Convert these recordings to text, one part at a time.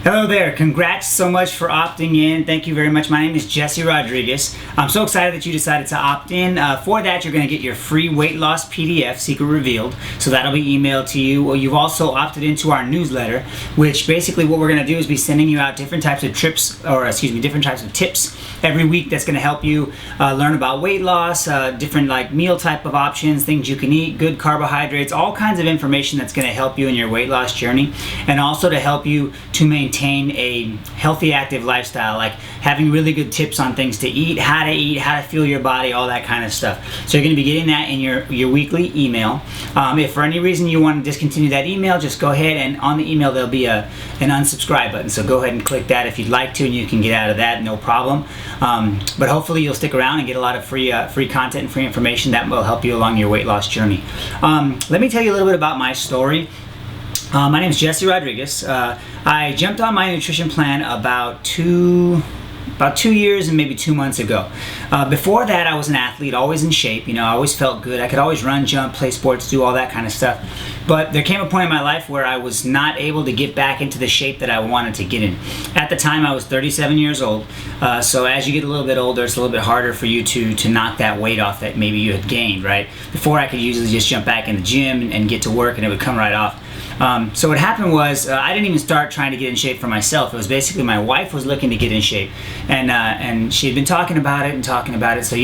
Hello there. Congrats so much for opting in. Thank you very much. My name is Jesse Rodriguez. I'm so excited that you decided to opt in. For that, you're going to get your free weight loss PDF, Secret Revealed. So that'll be emailed to you. Well, you've also opted into our newsletter, which basically what we're going to do is be sending you out different types of different types of tips every week that's going to help you learn about weight loss, different like meal type of options, things you can eat, good carbohydrates, all kinds of information that's going to help you in your weight loss journey, and also to help you to maintain a healthy, active lifestyle, like having really good tips on things to eat, how to fuel your body, all that kind of stuff. So you're going to be getting that in your weekly email. If for any reason you want to discontinue that email, just go ahead and on the email there'll be an unsubscribe button. So go ahead and click that if you'd like to, and you can get out of that, no problem. But hopefully you'll stick around and get a lot of free content and free information that will help you along your weight loss journey. Let me tell you a little bit about my story. My name is Jesse Rodriguez. I jumped on my nutrition plan about 2 years and maybe 2 months ago. Before that, I was an athlete, always in shape. I always felt good. I could always run, jump, play sports, do all that kind of stuff. But there came a point in my life where I was not able to get back into the shape that I wanted to get in. At the time, I was 37 years old. So as you get a little bit older, it's a little bit harder for you to knock that weight off that maybe you had gained, right? Before, I could usually just jump back in the gym and get to work, and it would come right off. So what happened was I didn't even start trying to get in shape for myself. It was basically my wife was looking to get in shape, and she had been talking about it. So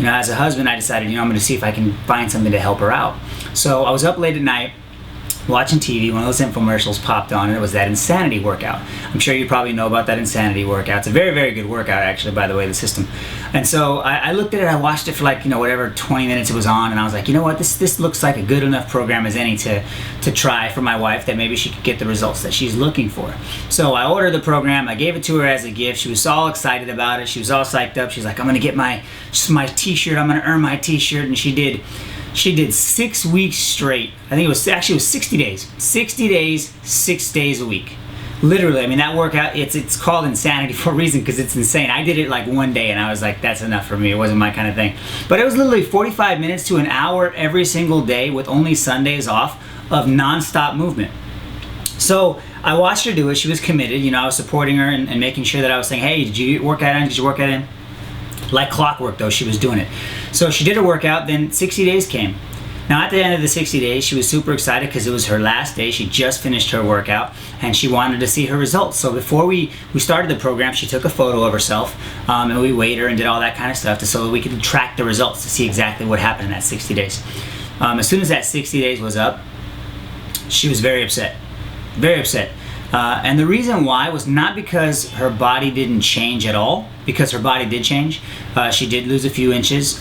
as a husband, I decided I'm going to see if I can find something to help her out. So I was up late at night watching TV. One of those infomercials popped on, and it was that Insanity workout. I'm sure you probably know about that Insanity workout. It's a very, very good workout, actually, by the way, the system. And so I looked at it, I watched it for like, whatever 20 minutes it was on, and I was like, you know what, this looks like a good enough program as any to try for my wife, that maybe she could get the results that she's looking for. So I ordered the program, I gave it to her as a gift. She was all excited about it, she was all psyched up. She's like, I'm gonna get my t-shirt, I'm gonna earn my t-shirt, and she did 6 weeks straight. I think it was 60 days. 60 days, 6 days a week. Literally, that workout, it's called Insanity for a reason, because it's insane. I did it like one day and I was like, that's enough for me. It wasn't my kind of thing. But it was literally 45 minutes to an hour every single day with only Sundays off of non-stop movement. So I watched her do it. She was committed. I was supporting her and making sure that I was saying, hey, did you work out in? Did you work out in? Like clockwork, though, she was doing it. So she did her workout, then 60 days came. Now, at the end of the 60 days, she was super excited because it was her last day. She just finished her workout, and she wanted to see her results. So before we started the program, she took a photo of herself, and we weighed her and did all that kind of stuff so that we could track the results to see exactly what happened in that 60 days. As soon as that 60 days was up, she was very upset. Very upset. And the reason why was not because her body didn't change at all, because her body did change. She did lose a few inches.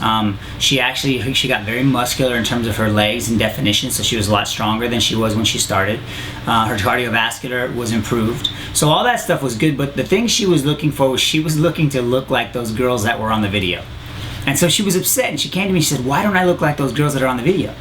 She got very muscular in terms of her legs and definition, so she was a lot stronger than she was when she started. Her cardiovascular was improved. So all that stuff was good, but the thing she was looking for was she was looking to look like those girls that were on the video. And so she was upset, and she came to me, she said, why don't I look like those girls that are on the video?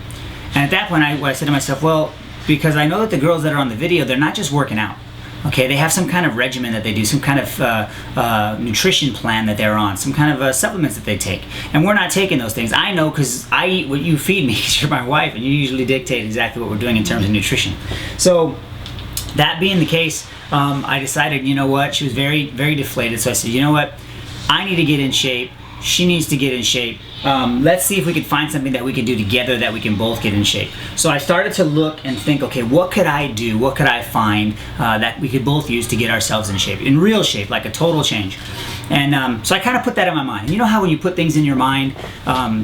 And at that point, I said to myself, well, because I know that the girls that are on the video, they're not just working out. Okay, they have some kind of regimen that they do, some kind of nutrition plan that they're on, some kind of supplements that they take. And we're not taking those things. I know because I eat what you feed me, because you're my wife, and you usually dictate exactly what we're doing in terms of nutrition. So that being the case, I decided, you know what, she was very, very deflated. So I said, you know what, I need to get in shape. She needs to get in shape. Let's see if we could find something that we can do together that we can both get in shape. So I started to look and think, okay, what could I do? What could I find that we could both use to get ourselves in shape, in real shape, like a total change? And so I kind of put that in my mind. And you know how when you put things in your mind,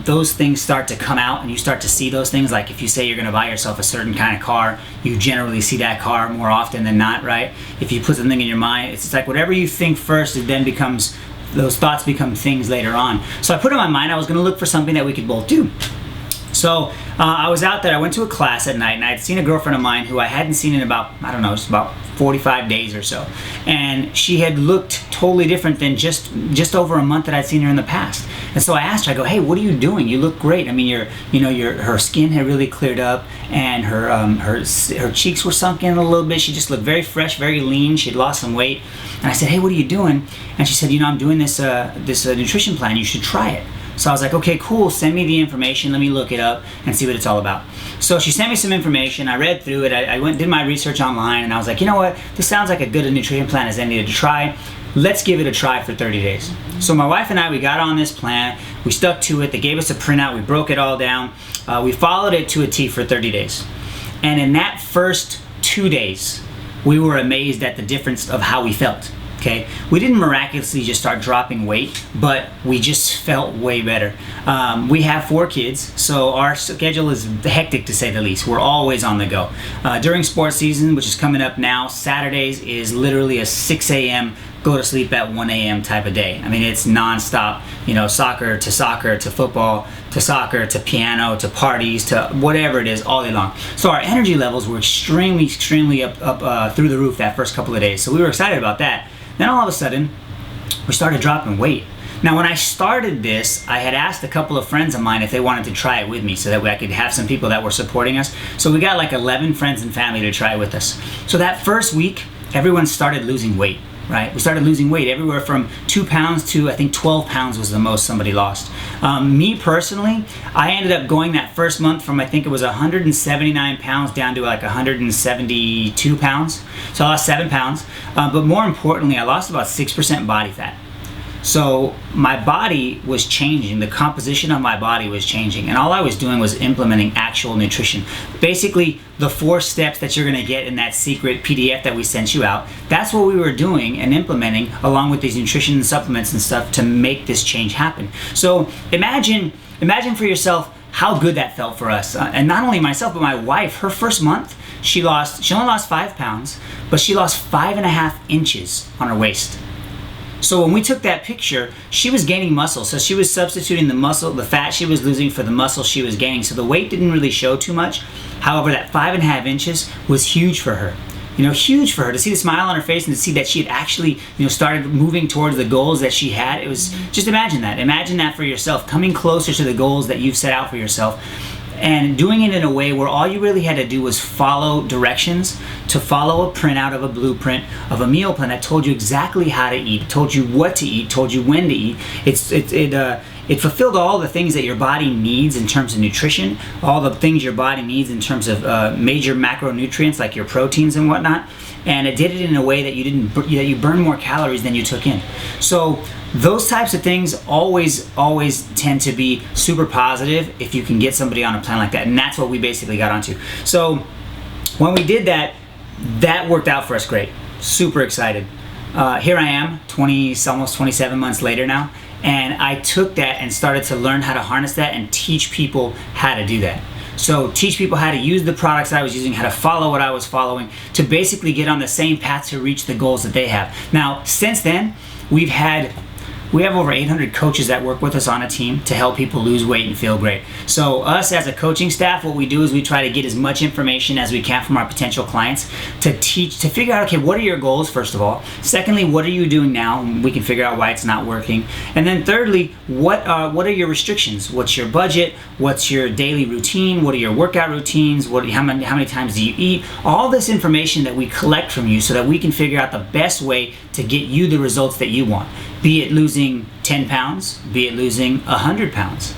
those things start to come out and you start to see those things? Like if you say you're going to buy yourself a certain kind of car, you generally see that car more often than not, right? If you put something in your mind, it's like whatever you think first, it then becomes... those thoughts become things later on. So I put in my mind I was going to look for something that we could both do. So I was out there, I went to a class at night, and I had seen a girlfriend of mine who I hadn't seen in about, just about 45 days or so. And she had looked totally different than just over a month that I'd seen her in the past. And so I asked her, I go, hey, what are you doing? You look great. Her skin had really cleared up, and her cheeks were sunk in a little bit. She just looked very fresh, very lean. She'd lost some weight. And I said, hey, what are you doing? And she said, I'm doing this nutrition plan. You should try it. So I was like, okay, cool, send me the information, let me look it up and see what it's all about. So she sent me some information, I read through it, I went and did my research online, and I was like, you know what, this sounds like as good a nutrition plan as I needed to try. Let's give it a try for 30 days. So my wife and I, we got on this plan, we stuck to it, they gave us a printout, we broke it all down, we followed it to a T for 30 days. And in that first 2 days, we were amazed at the difference of how we felt. Okay, we didn't miraculously just start dropping weight, but we just felt way better. We have 4 kids, so our schedule is hectic to say the least. We're always on the go. During sports season, which is coming up now, Saturdays is literally a 6 a.m. go to sleep at 1 a.m. type of day. I mean, it's nonstop, you know, soccer to football, to soccer, to piano, to parties, to whatever it is, all day long. So our energy levels were extremely up through the roof that first couple of days. So we were excited about that. Then all of a sudden, we started dropping weight. Now, when I started this, I had asked a couple of friends of mine if they wanted to try it with me so that I could have some people that were supporting us. So we got like 11 friends and family to try it with us. So that first week, everyone started losing weight, right? We started losing weight everywhere from 2 pounds to I think 12 pounds was the most somebody lost. Me personally, I ended up going that first month from I think it was 179 pounds down to like 172 pounds. So I lost 7 pounds. But more importantly, I lost about 6% body fat. So my body was changing, the composition of my body was changing, and all I was doing was implementing actual nutrition. Basically, the 4 steps that you're gonna get in that secret PDF that we sent you out, that's what we were doing and implementing along with these nutrition supplements and stuff to make this change happen. So imagine for yourself how good that felt for us. And not only myself, but my wife, her first month, she only lost 5 pounds, but she lost 5.5 inches on her waist. So when we took that picture, she was gaining muscle. So she was substituting the fat she was losing for the muscle she was gaining. So the weight didn't really show too much. However, that 5.5 inches was huge for her. You know, huge for her to see the smile on her face and to see that she had actually, you know, started moving towards the goals that she had. It was, just imagine that for yourself, coming closer to the goals that you've set out for yourself. And doing it in a way where all you really had to do was follow directions, to follow a printout of a blueprint of a meal plan that told you exactly how to eat, told you what to eat, told you when to eat. It fulfilled all the things that your body needs in terms of nutrition, all the things your body needs in terms of major macronutrients like your proteins and whatnot. And it did it in a way that you burned more calories than you took in. So those types of things always tend to be super positive if you can get somebody on a plan like that. And that's what we basically got onto. So when we did that, that worked out for us great. Super excited. Here I am, almost 27 months later now. And I took that and started to learn how to harness that and teach people how to do that. So teach people how to use the products I was using, how to follow what I was following, to basically get on the same path to reach the goals that they have. Now, since then, we have over 800 coaches that work with us on a team to help people lose weight and feel great. So us as a coaching staff, what we do is we try to get as much information as we can from our potential clients to figure out, okay, what are your goals, first of all? Secondly, what are you doing now? We can figure out why it's not working. And then thirdly, what are your restrictions? What's your budget? What's your daily routine? What are your workout routines? How many times do you eat? All this information that we collect from you so that we can figure out the best way to get you the results that you want. Be it losing 10 pounds, be it losing 100 pounds.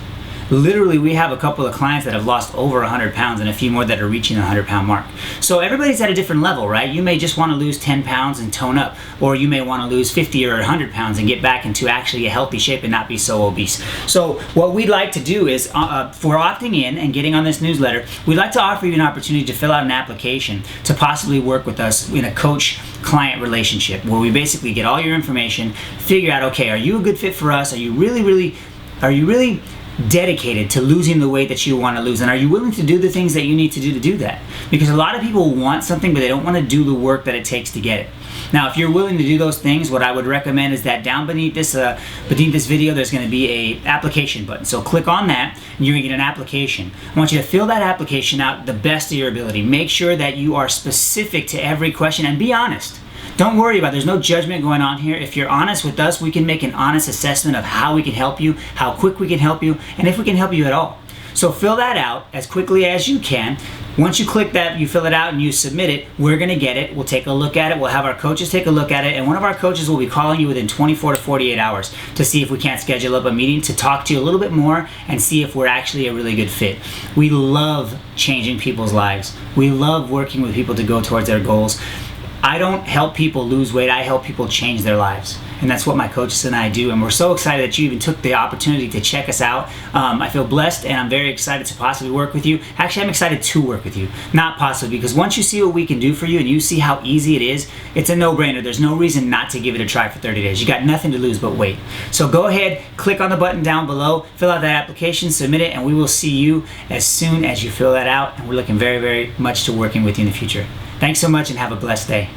Literally, we have a couple of clients that have lost over 100 pounds and a few more that are reaching the 100-pound mark. So everybody's at a different level, right? You may just want to lose 10 pounds and tone up, or you may want to lose 50 or 100 pounds and get back into actually a healthy shape and not be so obese. So what we'd like to do is, for opting in and getting on this newsletter, we'd like to offer you an opportunity to fill out an application to possibly work with us in a coach-client relationship, where we basically get all your information, figure out, okay, are you a good fit for us? Are you really dedicated to losing the weight that you want to lose, and are you willing to do the things that you need to do that? Because a lot of people want something, but they don't want to do the work that it takes to get it. Now, if you're willing to do those things, what I would recommend is that down beneath this video, there's going to be a application button. So click on that, and you're going to get an application. I want you to fill that application out the best of your ability. Make sure that you are specific to every question, and be honest. Don't worry about it. There's no judgment going on here. If you're honest with us, we can make an honest assessment of how we can help you, how quick we can help you, and if we can help you at all. So fill that out as quickly as you can. Once you click that, you fill it out and you submit it, we're gonna get it. We'll take a look at it. We'll have our coaches take a look at it, and one of our coaches will be calling you within 24 to 48 hours to see if we can't schedule up a meeting to talk to you a little bit more and see if we're actually a really good fit. We love changing people's lives. We love working with people to go towards their goals. I don't help people lose weight, I help people change their lives. And that's what my coaches and I do. And we're so excited that you even took the opportunity to check us out. I feel blessed and I'm very excited to possibly work with you. Actually, I'm excited to work with you, not possibly, because once you see what we can do for you and you see how easy it is, it's a no-brainer. There's no reason not to give it a try for 30 days. You got nothing to lose but weight. So go ahead, click on the button down below, fill out that application, submit it, and we will see you as soon as you fill that out. And we're looking very, very much to working with you in the future. Thanks so much and have a blessed day.